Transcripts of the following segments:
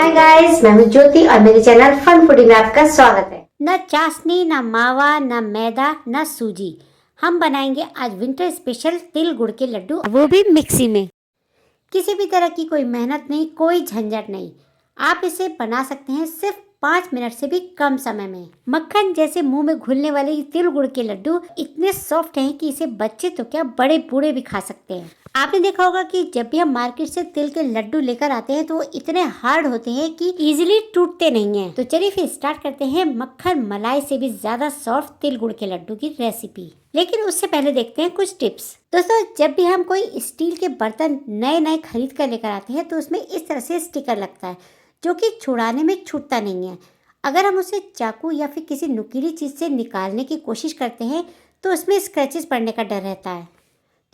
Hi guys, मैं हूं ज्योति और मेरे चैनल फन फूडी में आपका स्वागत है। न चाशनी, न मावा, न मैदा, न सूजी। हम बनाएंगे आज विंटर स्पेशल तिल गुड़ के लड्डू, वो भी मिक्सी में। किसी भी तरह की कोई मेहनत नहीं, कोई झंझट नहीं। आप इसे बना सकते हैं सिर्फ 5 मिनट से भी कम समय में। मक्खन जैसे मुंह में घुलने वाले तिल गुड़ के लड्डू इतने सॉफ्ट हैं कि इसे बच्चे तो क्या बड़े बूढ़े भी खा सकते हैं। आपने देखा होगा कि जब भी हम मार्केट से तिल के लड्डू लेकर आते हैं तो वो इतने हार्ड होते हैं कि इजीली टूटते नहीं हैं। तो चलिए फिर स्टार्ट करते हैं मक्खन मलाई से भी ज्यादा सॉफ्ट तिल गुड़ के लड्डू की रेसिपी। लेकिन उससे पहले देखते हैं कुछ टिप्स। दोस्तों, जब भी हम कोई स्टील के बर्तन नए खरीद कर लेकर आते हैं तो उसमें इस तरह से स्टिकर लगता है जो कि छुड़ाने में छूटता नहीं है। अगर हम उसे चाकू या फिर किसी नुकीली चीज से निकालने की कोशिश करते हैं तो उसमें स्क्रैचेस पड़ने का डर रहता है।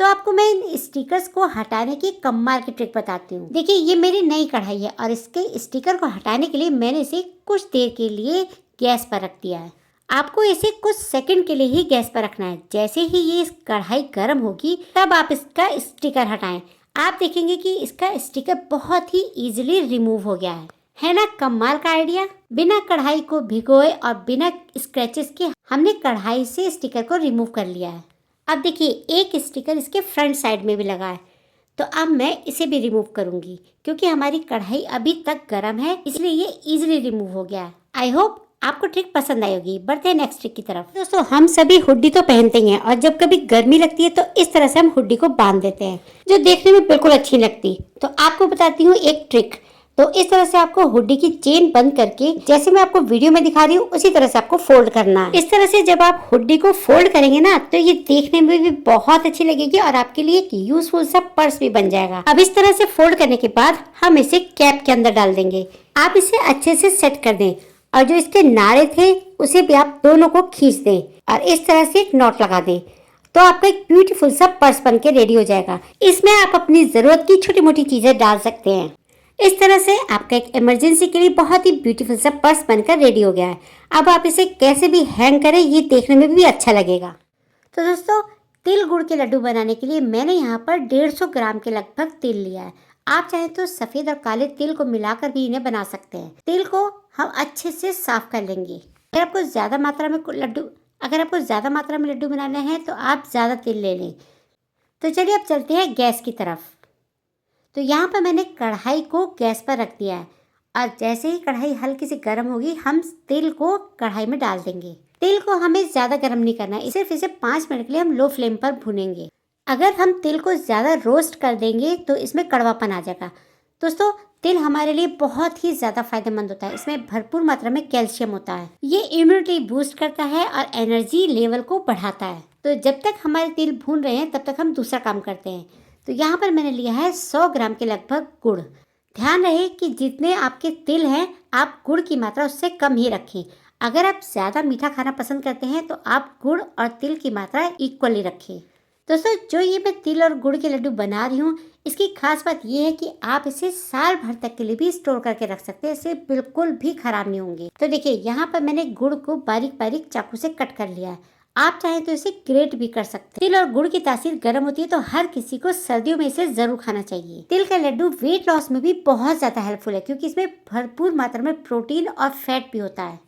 तो आपको मैं इन स्टिकर्स को हटाने की कमाल की ट्रिक बताती हूँ। देखिए, ये मेरी नई कढ़ाई है और इसके स्टिकर को हटाने के लिए मैंने इसे कुछ देर के लिए गैस पर रख दिया है। आपको इसे कुछ सेकंड के लिए ही गैस पर रखना है। जैसे ही ये कढ़ाई गर्म होगी तब आप इसका स्टिकर हटाएं। आप देखेंगे कि इसका स्टिकर बहुत ही इजीली रिमूव हो गया है ना कमाल का आइडिया। बिना कढ़ाई को भिगोए और बिना स्क्रैचेस के हमने कढ़ाई से स्टिकर को रिमूव कर लिया है। अब देखिए, एक स्टिकर इसके फ्रंट साइड में भी लगा है, तो अब मैं इसे भी रिमूव करूंगी क्योंकि हमारी कढ़ाई अभी तक गर्म है, इसलिए ये इजीली रिमूव हो गया है। आई होप आपको ट्रिक पसंद आई होगी। बढ़ते हैं नेक्स्ट ट्रिक की तरफ। दोस्तों, हम सभी हुड्डी तो पहनते हैं और जब कभी गर्मी लगती है तो इस तरह से हम हुड्डी को बांध देते हैं जो देखने में बिल्कुल अच्छी लगती। तो आपको बताती हूँ एक ट्रिक। तो इस तरह से आपको हुड्डी की चेन बंद करके, जैसे मैं आपको वीडियो में दिखा रही हूँ उसी तरह से आपको फोल्ड करना है। इस तरह से जब आप हुड्डी को फोल्ड करेंगे ना तो ये देखने में भी बहुत अच्छी लगेगी और आपके लिए एक यूजफुल सा पर्स भी बन जाएगा। अब इस तरह से फोल्ड करने के बाद हम इसे कैप के अंदर डाल देंगे। आप इसे अच्छे से सेट कर दें और जो इसके नारे थे उसे भी आप दोनों को खींच दें और इस तरह से एक नॉट लगा दें। तो आपका एक ब्यूटीफुल सा पर्स बन के रेडी हो जाएगा। इसमें आप अपनी जरूरत की छोटी मोटी चीजें डाल सकते हैं। इस तरह से आपका एक इमरजेंसी के लिए बहुत ही ब्यूटीफुल सा पर्स बनकर रेडी हो गया है। अब आप इसे कैसे भी हैंग करें, ये देखने में भी अच्छा लगेगा। तो दोस्तों, तिल गुड़ के लड्डू बनाने के लिए मैंने यहाँ पर 150 ग्राम के लगभग तिल लिया है। आप चाहें तो सफेद और काले तिल को मिलाकर भी इन्हें बना सकते हैं। तिल को हम अच्छे से साफ कर लेंगे। अगर आपको ज्यादा मात्रा में लड्डू बनाना है तो आप ज्यादा तिल ले लें। तो चलिए अब चलते हैं गैस की तरफ। तो यहाँ पर मैंने कढ़ाई को गैस पर रख दिया है और जैसे ही कढ़ाई हल्की सी गर्म होगी हम तिल को कढ़ाई में डाल देंगे। तिल को हमें ज़्यादा गर्म नहीं करना है, सिर्फ इसे 5 मिनट के लिए हम लो फ्लेम पर भूनेंगे। अगर हम तिल को ज़्यादा रोस्ट कर देंगे तो इसमें कड़वापन आ जाएगा। दोस्तों, तिल हमारे लिए बहुत ही ज़्यादा फायदेमंद होता है। इसमें भरपूर मात्रा में कैल्शियम होता है। ये इम्यूनिटी बूस्ट करता है और एनर्जी लेवल को बढ़ाता है। तो जब तक हमारे तिल भून रहे हैं तब तक हम दूसरा काम करते हैं। तो यहाँ पर मैंने लिया है 100 ग्राम के लगभग गुड़। ध्यान रहे कि जितने आपके तिल हैं आप गुड़ की मात्रा उससे कम ही रखें। अगर आप ज़्यादा मीठा खाना पसंद करते हैं तो आप गुड़ और तिल की मात्रा इक्वली रखें। दोस्तों, जो ये मैं तिल और गुड़ के लड्डू बना रही हूँ, इसकी खास बात ये है कि आप इसे साल भर तक के लिए भी स्टोर करके रख सकते हैं। इसे बिल्कुल भी खराब नहीं होंगे। तो देखिए, यहाँ पर मैंने गुड़ को बारीक बारीक चाकू से कट कर लिया है। आप चाहें तो इसे ग्रेट भी कर सकते हैं। तिल और गुड़ की तासीर गर्म होती है तो हर किसी को सर्दियों में इसे जरूर खाना चाहिए। तिल का लड्डू वेट लॉस में भी बहुत ज्यादा हेल्पफुल है क्योंकि इसमें भरपूर मात्रा में प्रोटीन और फैट भी होता है।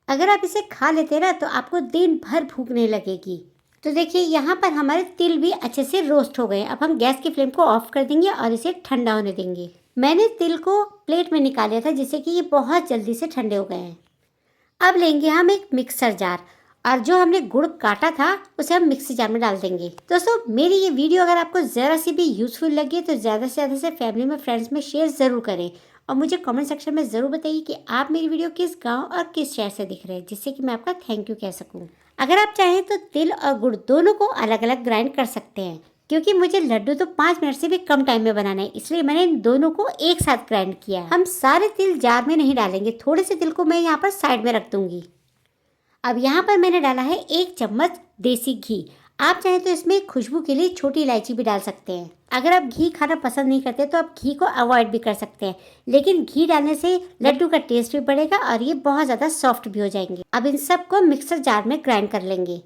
अगर आप इसे खा लेते हैं ना तो आपको दिन भर भूख नहीं लगेगी। तो देखिए, यहाँ पर हमारे तिल भी अच्छे से रोस्ट हो गए। अब हम गैस की फ्लेम को ऑफ कर देंगे और इसे ठंडा होने देंगे। मैंने तिल को प्लेट में निकाल लिया था जिससे कि ये बहुत जल्दी से ठंडे हो गए हैं। अब लेंगे हम एक मिक्सर जार और जो हमने गुड़ काटा था उसे हम मिक्सी जार में डाल देंगे। दोस्तों, मेरी ये वीडियो अगर आपको ज़रा सी भी यूज़फुल लगे तो ज़्यादा से ज़्यादा से फैमिली में, फ्रेंड्स में शेयर ज़रूर करें और मुझे कमेंट सेक्शन में ज़रूर बताइए कि आप मेरी वीडियो किस गांव और किस शहर से दिख रहे हैं, जिससे कि मैं आपका थैंक यू कह सकूं। अगर आप चाहें तो तिल और गुड़ दोनों को अलग अलग ग्राइंड कर सकते हैं। क्योंकि मुझे लड्डू तो 5 मिनट से भी कम टाइम में बनाना है, इसलिए मैंने इन दोनों को एक साथ ग्राइंड किया। हम सारे तिल जार में नहीं डालेंगे, थोड़े से तिल को मैं यहाँ पर साइड में रख दूंगी। अब यहाँ पर मैंने डाला है 1 चम्मच देसी घी। आप चाहें तो इसमें खुशबू के लिए छोटी इलायची भी डाल सकते हैं। अगर आप घी खाना पसंद नहीं करते तो आप घी को अवॉइड भी कर सकते हैं, लेकिन घी डालने से लड्डू का टेस्ट भी बढ़ेगा और ये बहुत ज़्यादा सॉफ्ट भी हो जाएंगे। अब इन सब को मिक्सर जार में ग्राइंड कर लेंगे।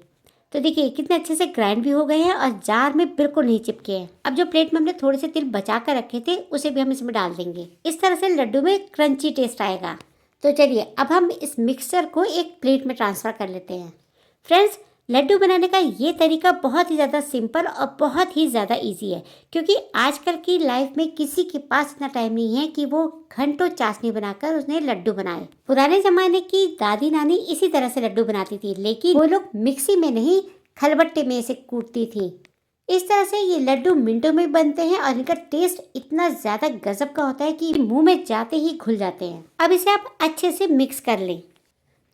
तो देखिए कितने अच्छे से ग्राइंड भी हो गए हैं और जार में बिल्कुल नहीं चिपके हैं। अब जो प्लेट में हमने थोड़े से तिल बचा कर रखे थे उसे भी हम इसमें डाल देंगे। इस तरह से लड्डू में क्रंची टेस्ट आएगा। तो चलिए अब हम इस मिक्सचर को एक प्लेट में ट्रांसफ़र कर लेते हैं। फ्रेंड्स, लड्डू बनाने का ये तरीका बहुत ही ज़्यादा सिंपल और बहुत ही ज़्यादा इजी है, क्योंकि आजकल की लाइफ में किसी के पास इतना टाइम नहीं है कि वो घंटों चाशनी बनाकर उसने लड्डू बनाए। पुराने ज़माने की दादी नानी इसी तरह से लड्डू बनाती थी, लेकिन वो लोग मिक्सी में नहीं खलबट्टे में इसे कूटती थी। इस तरह से ये लड्डू मिनटों में बनते हैं और इनका टेस्ट इतना ज़्यादा गजब का होता है कि मुंह में जाते ही घुल जाते हैं। अब इसे आप अच्छे से मिक्स कर लें।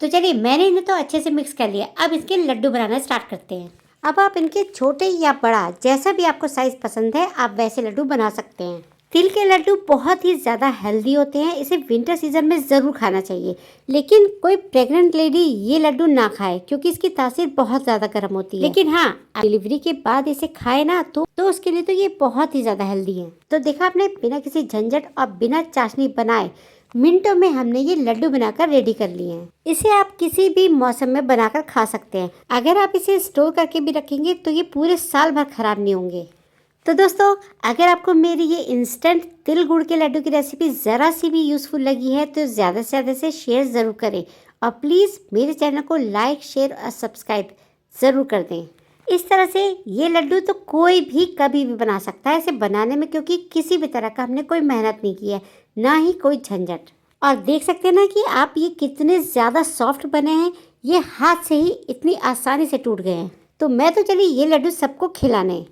तो चलिए मैंने इन्हें तो अच्छे से मिक्स कर लिया। अब इसके लड्डू बनाना स्टार्ट करते हैं। अब आप इनके छोटे या बड़ा जैसा भी आपको साइज़ पसंद है आप वैसे लड्डू बना सकते हैं। तिल के लड्डू बहुत ही ज़्यादा हेल्दी होते हैं, इसे विंटर सीजन में ज़रूर खाना चाहिए। लेकिन कोई प्रेग्नेंट लेडी ये लड्डू ना खाए क्योंकि इसकी तासीर बहुत ज़्यादा गर्म होती है। लेकिन हाँ, डिलीवरी के बाद इसे खाए ना तो उसके लिए तो ये बहुत ही ज़्यादा हेल्दी है। तो देखा आपने, बिना किसी झंझट और बिना चाशनी बनाए मिनटों में हमने ये लड्डू बनाकर रेडी कर लिए हैं। इसे आप किसी भी मौसम में बनाकर खा सकते हैं। अगर आप इसे स्टोर करके भी रखेंगे तो ये पूरे साल भर खराब नहीं होंगे। तो दोस्तों, अगर आपको मेरी ये इंस्टेंट तिल गुड़ के लड्डू की रेसिपी ज़रा सी भी यूज़फुल लगी है तो ज़्यादा से ज़्यादा से शेयर ज़रूर करें और प्लीज़ मेरे चैनल को लाइक, शेयर और सब्सक्राइब ज़रूर कर दें। इस तरह से ये लड्डू तो कोई भी कभी भी बना सकता है इसे बनाने में, क्योंकि किसी भी तरह का हमने कोई मेहनत नहीं की है, ना ही कोई झंझट। और देख सकते हैं ना कि आप ये कितने ज़्यादा सॉफ्ट बने हैं, ये हाथ से ही इतनी आसानी से टूट गए हैं। तो मैं तो चलिए ये लड्डू सबको खिलाने